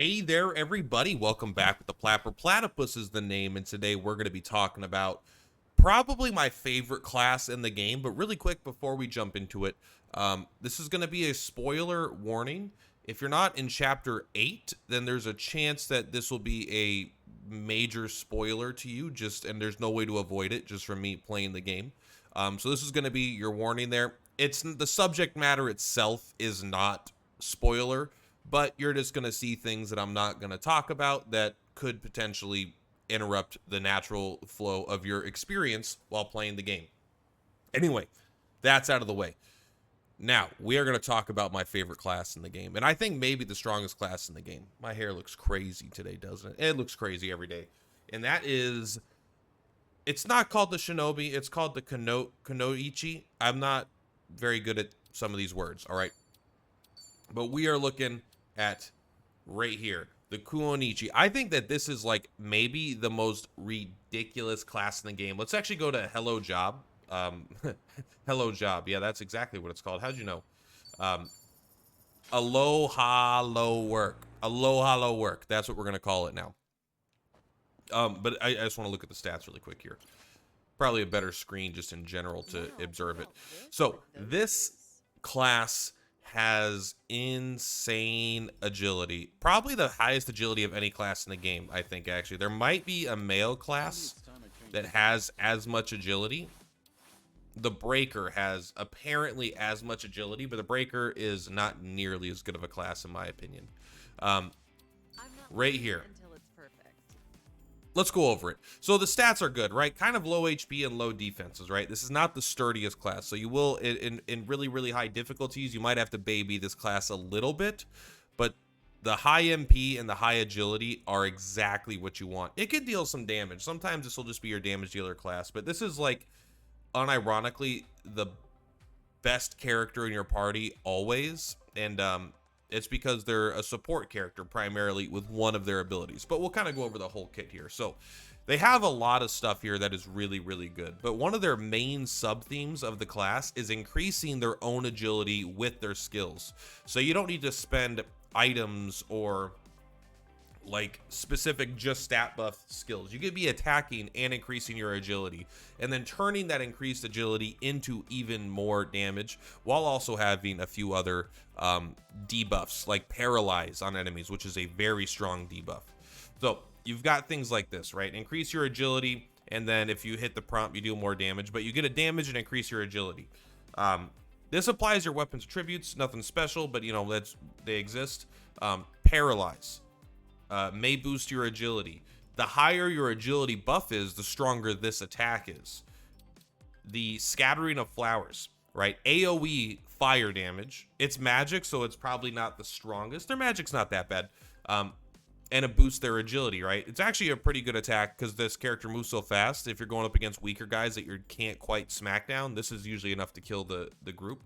Hey there, everybody. Welcome back with the Purplatypus is the name, and today we're going to be talking about probably my favorite class in the game. But really quick, before we jump into it, this is going to be a spoiler warning. If you're not in Chapter 8, then there's a chance that this will be a major spoiler to you, and there's no way to avoid it just from me playing the game. So this is going to be your warning there. It's the subject matter itself is not spoiler, but you're just going to see things that I'm not going to talk about that could potentially interrupt the natural flow of your experience while playing the game. Anyway, that's out of the way. Now, we are going to talk about my favorite class in the game, and I think maybe the strongest class in the game. My hair looks crazy today, doesn't it? It looks crazy every day. And that is, it's not called the Shinobi, it's called the Kunoichi. I'm not very good at some of these words, all right? But we are looking at right here, the Kuonichi. I think that this is like maybe the most ridiculous class in the game. Let's actually go to Hello Job. Hello Job. Yeah, that's exactly what it's called. How'd you know? Aloha Lo Work. Aloha Lo Work. That's what we're going to call it now. But I just want to look at the stats really quick here. Probably a better screen just in general to observe it. So this class has insane agility, probably the highest agility of any class in the game. I think actually there might be a male class that has as much agility. The Breaker has apparently as much agility, but the Breaker is not nearly as good of a class in my opinion. Right here, let's go over it. So the stats are good, right? Kind of low HP and low defenses, right? This is not the sturdiest class. So you will, in really, really high difficulties, you might have to baby this class a little bit. But the high MP and the high agility are exactly what you want. It could deal some damage. Sometimes this will just be your damage dealer class. But this is like, unironically, the best character in your party always. And it's because they're a support character primarily with one of their abilities. But we'll kind of go over the whole kit here. So they have a lot of stuff here that is really, really good. But one of their main sub-themes of the class is increasing their own agility with their skills. So you don't need to spend items or like specific just stat buff skills. You could be attacking and increasing your agility and then turning that increased agility into even more damage while also having a few other debuffs like paralyze on enemies, which is a very strong debuff. So you've got things like this, right? Increase your agility, and then if you hit the prompt you do more damage, but you get a damage and increase your agility. This applies your weapons attributes, nothing special, but you know, they exist. Paralyze may boost your agility. The higher your agility buff is, the stronger this attack is. The scattering of flowers, right? AoE fire damage. It's magic, so it's probably not the strongest. Their magic's not that bad. And it boosts their agility, right? It's actually a pretty good attack because this character moves so fast. If you're going up against weaker guys that you can't quite smack down, this is usually enough to kill the group.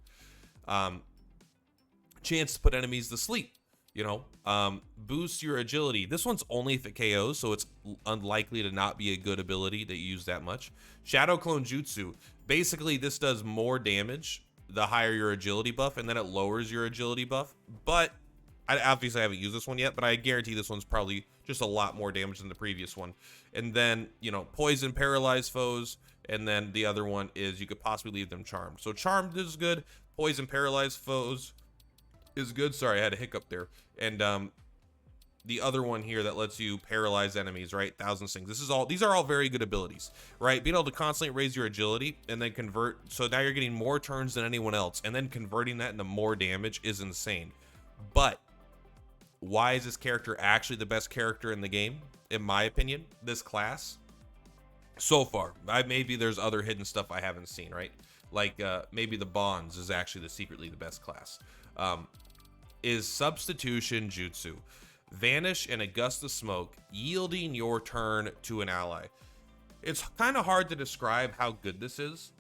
Chance to put enemies to sleep. You know, boost your agility. This one's only if it KOs, so it's unlikely to not be a good ability that you use that much. Shadow Clone Jutsu. Basically, this does more damage the higher your agility buff, and then it lowers your agility buff. But I obviously haven't used this one yet, but I guarantee this one's probably just a lot more damage than the previous one. And then, you know, poison, paralyze foes, and then the other one is you could possibly leave them charmed. So charmed is good. Poison, paralyze foes is good. Sorry, I had a hiccup there. And the other one here that lets you paralyze enemies, right? Thousand Stings. These are all very good abilities, right? Being able to constantly raise your agility and then convert. So now you're getting more turns than anyone else, and then converting that into more damage is insane. But why is this character actually the best character in the game, in my opinion? This class, so far. Maybe there's other hidden stuff I haven't seen, right? Like maybe the Bonds is actually secretly the best class. Is Substitution Jutsu. Vanish in a gust of smoke, yielding your turn to an ally. It's kind of hard to describe how good this is,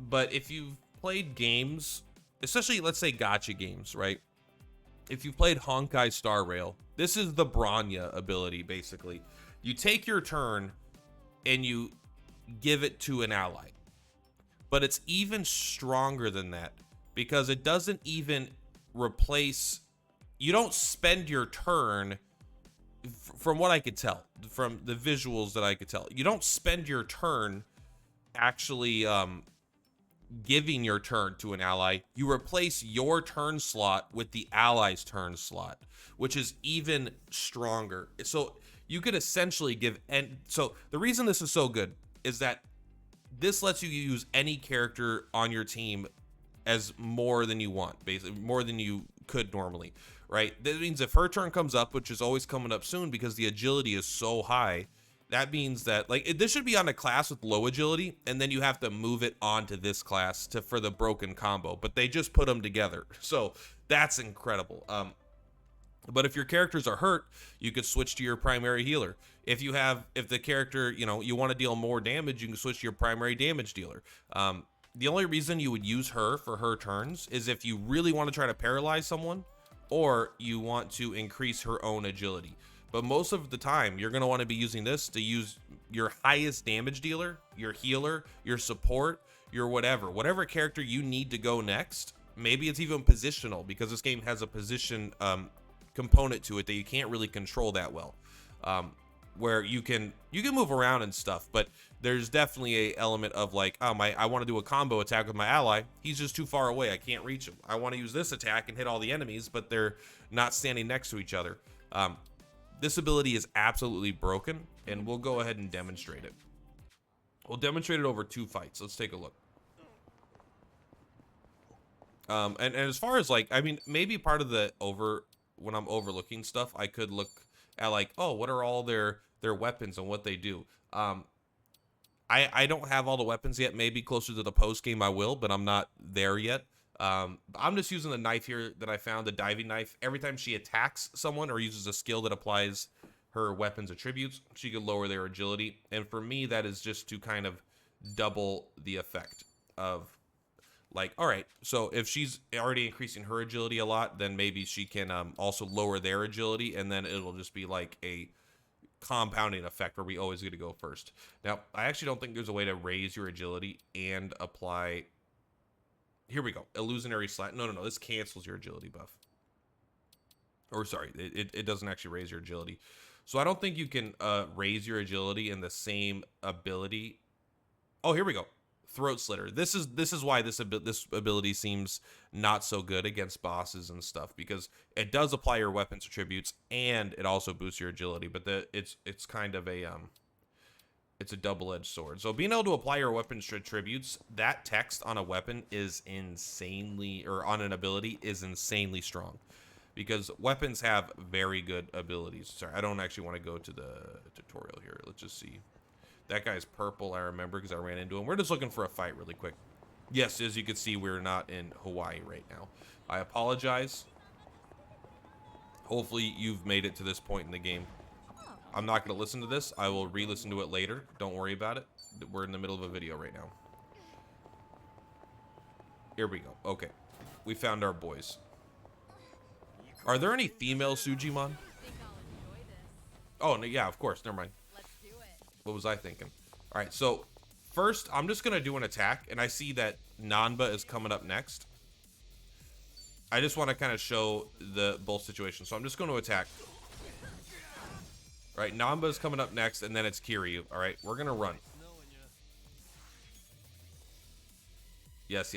but if you've played games, especially let's say gacha games, right? If you've played Honkai Star Rail, this is the Bronya ability, basically. You take your turn and you give it to an ally. But it's even stronger than that because it doesn't even replace you don't spend your turn, from what I could tell, from the visuals that I could tell, you don't spend your turn actually giving your turn to an ally. You replace your turn slot with the ally's turn slot, which is even stronger. So you could essentially give, and so the reason this is so good is that this lets you use any character on your team as more than you want, basically more than you could normally, right? That means if her turn comes up, which is always coming up soon because the agility is so high, that means that like this should be on a class with low agility, and then you have to move it onto this class for the broken combo, but they just put them together. So that's incredible. But if your characters are hurt, you could switch to your primary healer. If the character, you want to deal more damage, you can switch to your primary damage dealer. The only reason you would use her for her turns is if you really want to try to paralyze someone, or you want to increase her own agility. But most of the time, you're going to want to be using this to use your highest damage dealer, your healer, your support, your whatever character you need to go next. Maybe it's even positional, because this game has a position component to it that you can't really control that well, where you can move around and stuff, but there's definitely a element of like, I want to do a combo attack with my ally, he's just too far away, I can't reach him. I want to use this attack and hit all the enemies, but they're not standing next to each other. This ability is absolutely broken, and we'll go ahead and demonstrate it. We'll demonstrate it over 2 fights. Let's take a look. And as far as like, I mean, maybe part of the when I'm overlooking stuff, I could look at like, oh, what are all their weapons and what they do. I don't have all the weapons yet. Maybe closer to the post game I will, but I'm not there yet. I'm just using the knife here that I found, the diving knife. Every time she attacks someone or uses a skill that applies her weapon's attributes, she can lower their agility. And for me, that is just to kind of double the effect of like, all right, so if she's already increasing her agility a lot, then maybe she can also lower their agility, and then it'll just be like a compounding effect where we always get to go first. Now, I actually don't think there's a way to raise your agility and apply. Here we go. Illusionary slat. No. This cancels your agility buff. Or sorry, it doesn't actually raise your agility. So I don't think you can raise your agility in the same ability. Oh, here we go. Throat Slitter. This is why this ability seems not so good against bosses and stuff, because it does apply your weapons attributes and it also boosts your agility, but it's kind of a it's a double-edged sword. So being able to apply your weapons attributes, that text on a weapon is insanely, or on an ability is insanely strong, because weapons have very good abilities. Sorry, I don't actually want to go to the tutorial here. Let's just see. That guy's purple, I remember, because I ran into him. We're just looking for a fight really quick. Yes, as you can see, we're not in Hawaii right now. I apologize. Hopefully you've made it to this point in the game. I'm not going to listen to this. I will re-listen to it later. Don't worry about it. We're in the middle of a video right now. Here we go. Okay. We found our boys. Are there any female Sujimon? Oh, no, yeah, of course. Never mind. What was I thinking? All right, so first, I'm just going to do an attack, and I see that Nanba is coming up next. I just want to kind of show the both situations, so I'm just going to attack. All right, Nanba is coming up next, and then it's Kiryu. All right, we're going to run. Yes.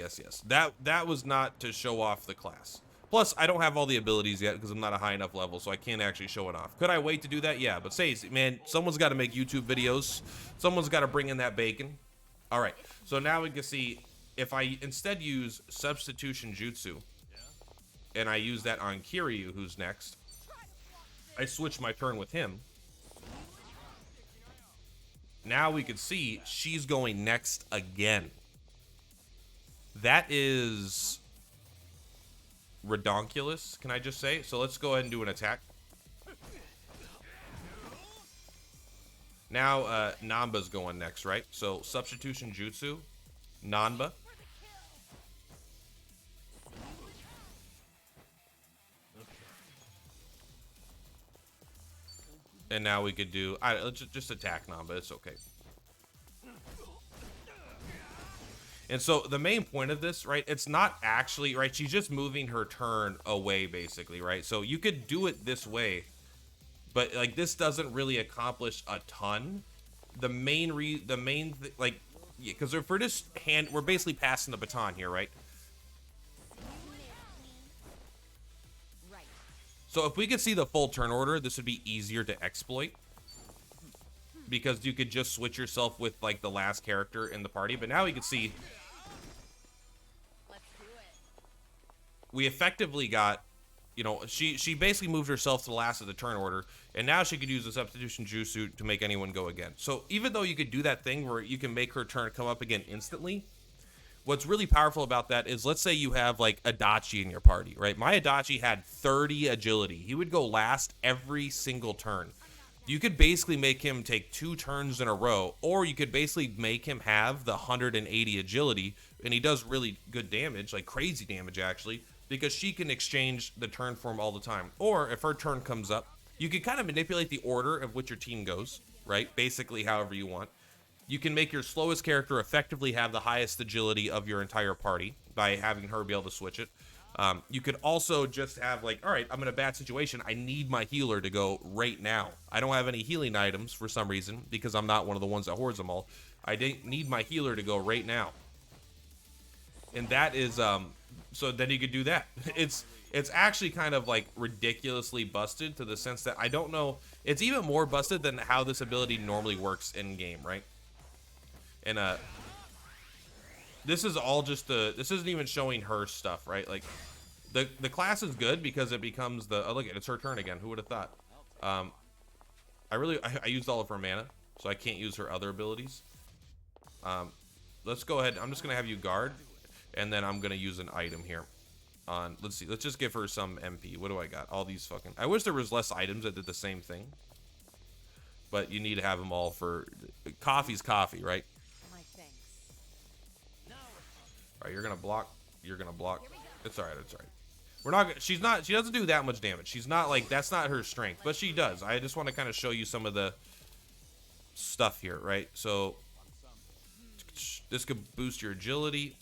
That was not to show off the class. Plus, I don't have all the abilities yet because I'm not a high enough level, so I can't actually show it off. Could I wait to do that? Yeah, but say, man, someone's got to make YouTube videos. Someone's got to bring in that bacon. All right, so now we can see if I instead use Substitution Jutsu, and I use that on Kiryu, who's next, I switch my turn with him. Now we can see she's going next again. That is redonkulous, can I just say? So let's go ahead and do an attack. Now Nanba's going next, right? So Substitution Jutsu, Nanba. And now we could do, let's just attack Nanba, it's okay. And so the main point of this, right, it's not actually, right, she's just moving her turn away, basically, right? So you could do it this way, but, like, this doesn't really accomplish a ton. Like, yeah, because if we're just we're basically passing the baton here, right? So if we could see the full turn order, this would be easier to exploit, because you could just switch yourself with, like, the last character in the party. But now you can see we effectively got, you know, she basically moved herself to the last of the turn order, and now she could use the substitution jutsu to make anyone go again. So even though you could do that thing where you can make her turn come up again instantly, what's really powerful about that is, let's say you have, like, Adachi in your party, right? My Adachi had 30 agility. He would go last every single turn. You could basically make him take 2 turns in a row, or you could basically make him have the 180 agility, and he does really good damage, like crazy damage actually, because she can exchange the turn for him all the time. Or if her turn comes up, you can kind of manipulate the order of which your team goes, right? Basically however you want. You can make your slowest character effectively have the highest agility of your entire party by having her be able to switch it. You could also just have, like, all right, I'm in a bad situation. I need my healer to go right now. I don't have any healing items for some reason, because I'm not one of the ones that hoards them all. I need my healer to go right now. And that is, so then you could do that. It's actually kind of, like, ridiculously busted, to the sense that I don't know. It's even more busted than how this ability normally works in game, right? And this is all just this isn't even showing her stuff, right? Like, the class is good because it becomes oh, look, it's her turn again. Who would have thought? I used all of her mana, so I can't use her other abilities. Let's go ahead. I'm just gonna have you guard, and then I'm gonna use an item here. Let's see. Let's just give her some MP. What do I got? All these fucking. I wish there was less items that did the same thing, but you need to have them all for coffee's coffee, right? All right, you're gonna block. You're gonna block. It's all right. It's all right. We're not. She doesn't do that much damage. She's not, like, that's not her strength, but she does. I just want to kind of show you some of the stuff here, right? So this could boost your agility.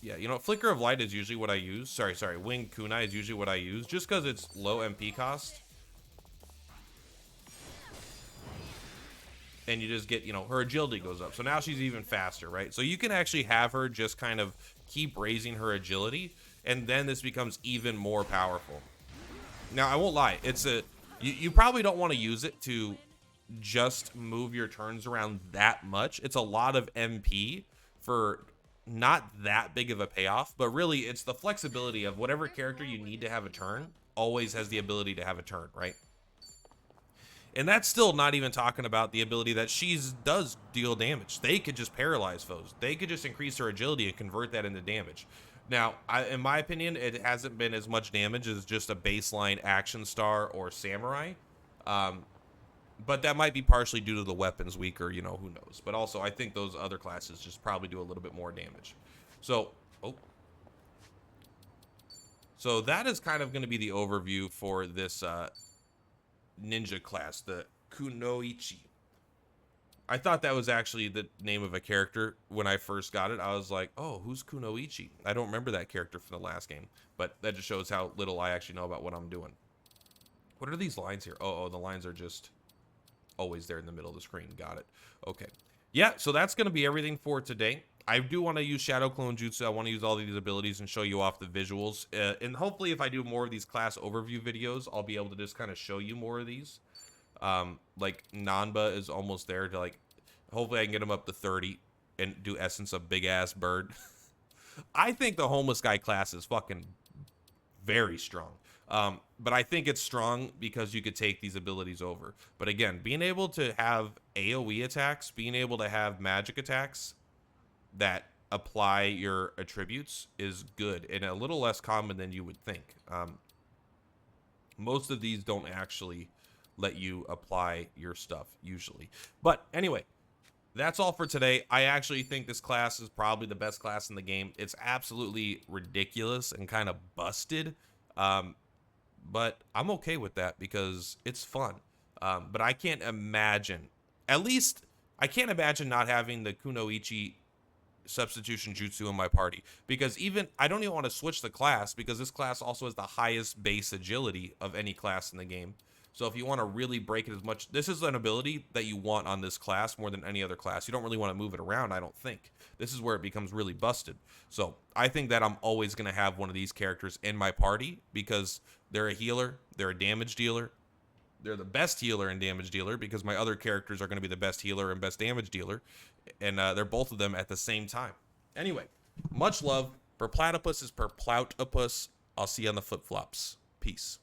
Yeah, you know, Flicker of Light is usually what I use. Sorry. Wing Kunai is usually what I use, just because it's low MP cost. And you just get, you know, her agility goes up. So now she's even faster, right? So you can actually have her just kind of keep raising her agility, and then this becomes even more powerful. Now, I won't lie. You probably don't want to use it to just move your turns around that much. It's a lot of MP for not that big of a payoff, but really it's the flexibility of whatever character you need to have a turn always has the ability to have a turn, right? And that's still not even talking about the ability that she does deal damage. They could just paralyze foes. They could just increase her agility and convert that into damage. Now, in my opinion, it hasn't been as much damage as just a baseline Action Star or Samurai. But that might be partially due to the weapons weaker, you know, who knows. But also, I think those other classes just probably do a little bit more damage. So, So that is kind of going to be the overview for this ninja class, the Kunoichi. I thought that was actually the name of a character when I first got it. I was like, oh, who's Kunoichi? I don't remember that character from the last game, but that just shows how little I actually know about what I'm doing. What are these lines here? Oh, the lines are just always there in the middle of the screen. Got it. Okay. Yeah, so that's going to be everything for today. I do want to use Shadow Clone Jutsu. I want to use all these abilities and show you off the visuals. And hopefully if I do more of these class overview videos, I'll be able to just kind of show you more of these. Like Nanba is almost there to, like, hopefully I can get him up to 30 and do Essence of Big Ass Bird. I think the Homeless Guy class is fucking very strong. But I think it's strong because you could take these abilities over. But again, being able to have AoE attacks, being able to have magic attacks that apply your attributes is good and a little less common than you would think. Most of these don't actually let you apply your stuff usually. But anyway, that's all for today. I actually think this class is probably the best class in the game. It's absolutely ridiculous and kind of busted. But I'm okay with that because it's fun. But I can't imagine, at least I can't imagine not having the Kunoichi substitution jutsu in my party, because even I don't even want to switch the class, because this class also has the highest base agility of any class in the game. So if you want to really break it as much, this is an ability that you want on this class more than any other class. You don't really want to move it around, I don't think. This is where it becomes really busted. So I think that I'm always going to have one of these characters in my party, because they're a healer, they're a damage dealer, they're the best healer and damage dealer, because my other characters are going to be the best healer and best damage dealer, and they're both of them at the same time. Anyway, much love. Purplatypus is Purplatypus. I'll see you on the flip-flops. Peace.